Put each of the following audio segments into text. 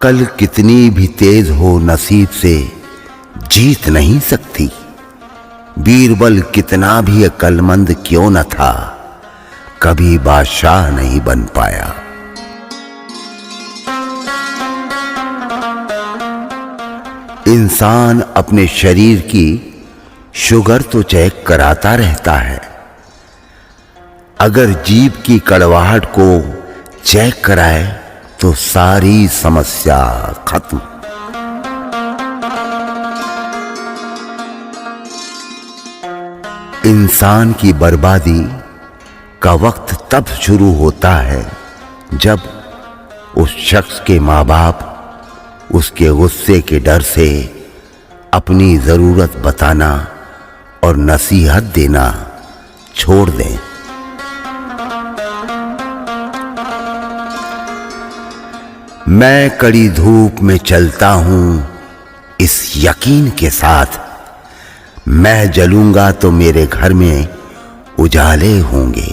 कल कितनी भी तेज हो नसीब से जीत नहीं सकती। बीरबल कितना भी अक्लमंद क्यों न था, कभी बादशाह नहीं बन पाया। इंसान अपने शरीर की शुगर तो चेक कराता रहता है, अगर जीभ की कड़वाहट को चेक कराए तो सारी समस्या खत्म। इंसान की बर्बादी का वक्त तब शुरू होता है जब उस शख्स के माँ बाप उसके गुस्से के डर से अपनी जरूरत बताना और नसीहत देना छोड़ दें। मैं कड़ी धूप में चलता हूं इस यकीन के साथ, मैं जलूंगा तो मेरे घर में उजाले होंगे।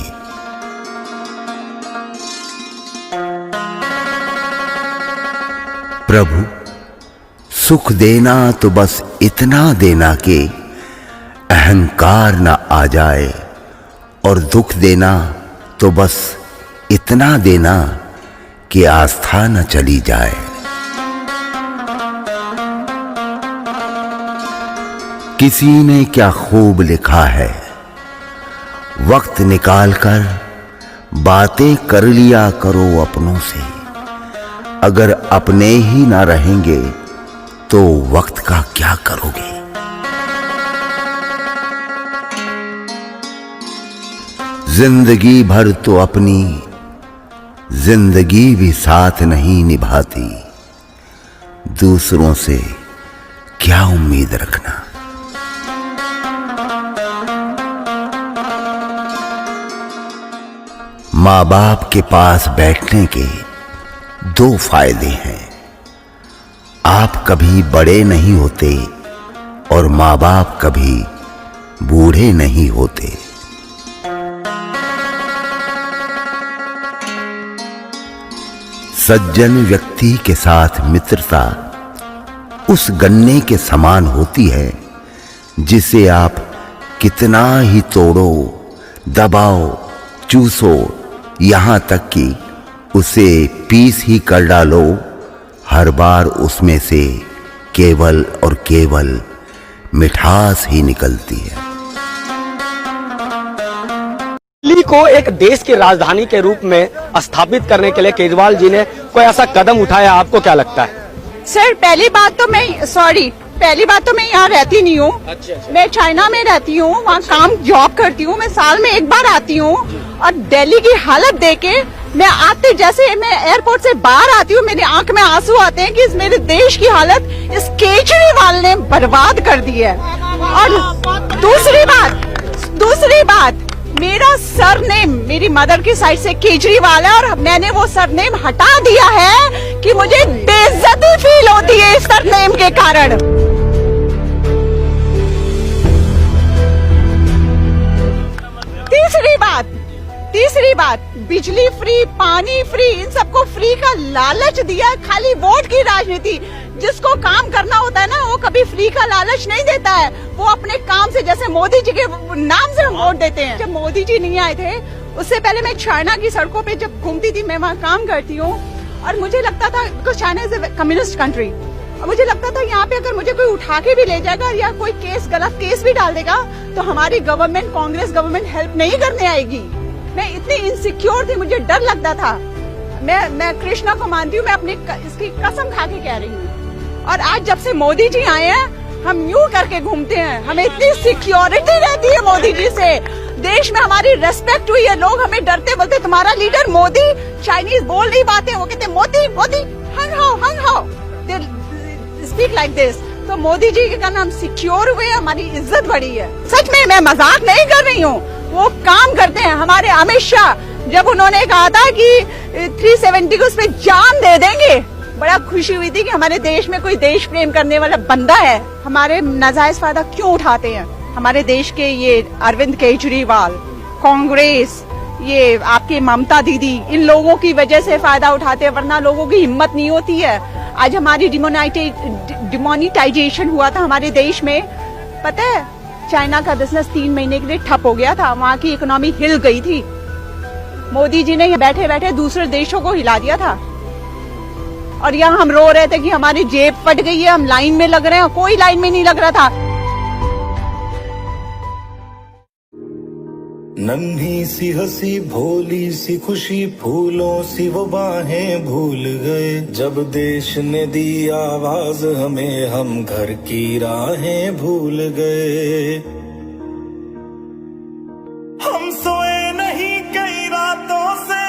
प्रभु सुख देना तो बस इतना देना कि अहंकार न आ जाए, और दुख देना तो बस इतना देना कि आस्था न चली जाए। किसी ने क्या खूब लिखा है, वक्त निकालकर बातें कर लिया करो अपनों से, अगर अपने ही ना रहेंगे तो वक्त का क्या करोगे। जिंदगी भर तो अपनी जिंदगी भी साथ नहीं निभाती, दूसरों से क्या उम्मीद रखना। माँ बाप के पास बैठने के दो फायदे हैं, आप कभी बड़े नहीं होते और माँ बाप कभी बूढ़े नहीं होते। सज्जन व्यक्ति के साथ मित्रता उस गन्ने के समान होती है जिसे आप कितना ही तोड़ो, दबाओ, चूसो, यहां तक कि उसे पीस ही कर डालो, हर बार उसमें से केवल और केवल मिठास ही निकलती है। दिल्ली को एक देश की राजधानी के रूप में स्थापित करने के लिए केजरीवाल जी ने कोई ऐसा कदम उठाया, आपको क्या लगता है? सर पहली बात तो मैं यहाँ रहती नहीं हूँ। मैं चाइना में रहती हूँ, वहाँ काम जॉब करती हूँ, मैं साल में एक बार आती हूँ, और दिल्ली की हालत देके मैं आते जैसे मैं एयरपोर्ट से बाहर आती हूँ मेरी आंख में आंसू आते हैं कि इस मेरे देश की हालत इस केजरीवाल ने बर्बाद कर दी है। और दूसरी बात मेरा सरनेम मेरी मदर की साइड से केजरीवाल है, और मैंने वो सरनेम हटा दिया है कि मुझे बेइज्जती फील होती है इस सरनेम के कारण। तीसरी बात बिजली फ्री, पानी फ्री, इन सबको फ्री का लालच दिया, खाली वोट की राजनीति। जिसको काम करना होता है ना, वो कभी फ्री का लालच नहीं देता है, वो अपने काम से, जैसे मोदी जी के नाम से हम वोट देते हैं। जब मोदी जी नहीं आए थे उससे पहले मैं चाइना की सड़कों पे जब घूमती थी, मैं वहाँ काम करती हूँ, और मुझे लगता था because China is a communist country, और मुझे लगता था यहाँ पे अगर मुझे कोई उठा के भी ले जाएगा या कोई गलत केस भी डाल देगा तो हमारी गवर्नमेंट, कांग्रेस गवर्नमेंट हेल्प नहीं करने आएगी। मैं इतनी इनसिक्योर थी, मुझे डर लगता था। मैं कृष्णा को मानती हूँ, मैं अपनी इसकी कसम खा के कह रही हूँ। और आज जब से मोदी जी आए हैं, हम यूं करके घूमते हैं, हमें इतनी सिक्योरिटी रहती है मोदी जी से, देश में हमारी रेस्पेक्ट हुई है। लोग हमें डरते बोलते तुम्हारा लीडर मोदी चाइनीज बोल नहीं पाते, वो कहते मोदी मोदी हंग how they speak like this. तो मोदी जी के कारण हम सिक्योर हुए, हमारी इज्जत बढ़ी है। सच में मैं मजाक नहीं कर रही हूँ, वो काम करते हैं। हमारे अमित शाह जब उन्होंने कहा था कि 370 को उस पे जान दे देंगे, बड़ा खुशी हुई थी कि हमारे देश में कोई देश प्रेम करने वाला बंदा है। हमारे नाजायज फायदा क्यों उठाते हैं हमारे देश के ये अरविंद केजरीवाल, कांग्रेस, ये आपकी ममता दीदी, इन लोगों की वजह से फायदा उठाते हैं, वरना लोगों की हिम्मत नहीं होती है। आज हमारी डिमोनिटाइजेशन हुआ था हमारे देश में, पता है चाइना का बिजनेस 3 महीने के लिए ठप हो गया था, वहाँ की इकोनॉमी हिल गई थी। मोदी जी ने बैठे बैठे दूसरे देशों को हिला दिया था, और यहाँ हम रो रहे थे कि हमारी जेब फट गई है, हम लाइन में लग रहे हैं, कोई लाइन में नहीं लग रहा था। नन्ही सी हंसी भोली सी खुशी फूलों सी वो बाहें भूल गए, जब देश ने दी आवाज हमें हम घर की राहें भूल गए। हम सोए नहीं कई रातों से,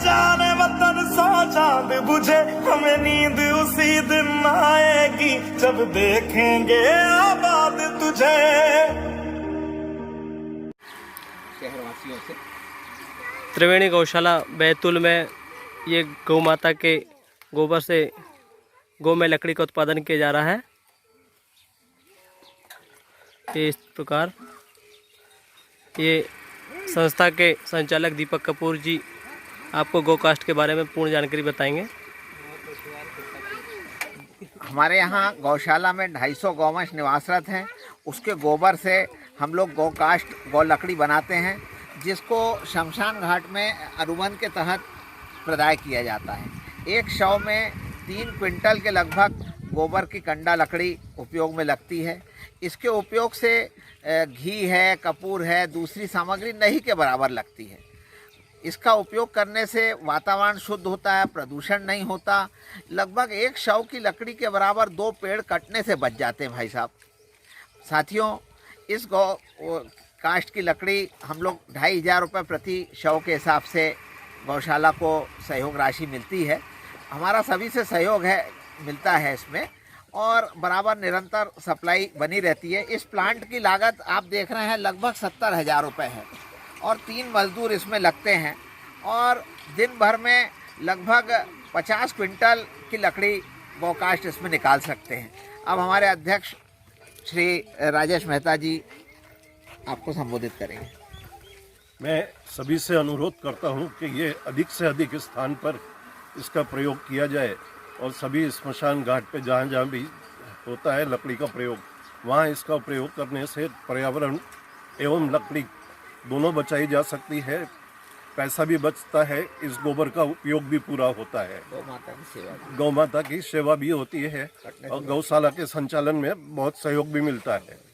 जाने वतन सा चांद बुझे, हमें नींद उसी दिन आएगी जब देखेंगे आबाद तुझे। त्रिवेणी गौशाला बैतूल में ये गौ माता के गोबर से गौ में लकड़ी का उत्पादन किया जा रहा है। ये इस प्रकार ये संस्था के संचालक दीपक कपूर जी आपको गौ कास्ट के बारे में पूर्ण जानकारी बताएंगे। हमारे यहाँ गौशाला में 250 गौवंश निवासरत हैं। उसके गोबर से हम लोग गौ कास्ट गौ लकड़ी बनाते हैं, जिसको शमशान घाट में अनुबंध के तहत प्रदाय किया जाता है। एक शव में 3 क्विंटल के लगभग गोबर की कंडा लकड़ी उपयोग में लगती है। इसके उपयोग से घी है, कपूर है, दूसरी सामग्री नहीं के बराबर लगती है। इसका उपयोग करने से वातावरण शुद्ध होता है, प्रदूषण नहीं होता। लगभग एक शव की लकड़ी के बराबर 2 पेड़ कटने से बच जाते हैं भाई साहब। साथियों, इस गौ कास्ट की लकड़ी हम लोग 2500 रुपये प्रति शव के हिसाब से गौशाला को सहयोग राशि मिलती है। हमारा सभी से सहयोग मिलता है इसमें, और बराबर निरंतर सप्लाई बनी रहती है। इस प्लांट की लागत आप देख रहे हैं लगभग 70,000 रुपये है, और 3 मजदूर इसमें लगते हैं, और दिन भर में लगभग 50 क्विंटल की लकड़ी गौकास्ट इसमें निकाल सकते हैं। अब हमारे अध्यक्ष श्री राजेश मेहता जी आपको संबोधित करेंगे। मैं सभी से अनुरोध करता हूं कि ये अधिक से अधिक स्थान पर इसका प्रयोग किया जाए, और सभी स्मशान घाट पे जहाँ जहाँ भी होता है लकड़ी का प्रयोग, वहाँ इसका प्रयोग करने से पर्यावरण एवं लकड़ी दोनों बचाई जा सकती है, पैसा भी बचता है, इस गोबर का उपयोग भी पूरा होता है, गौ माता की सेवा भी होती है, और गौशाला के संचालन में बहुत सहयोग भी मिलता है।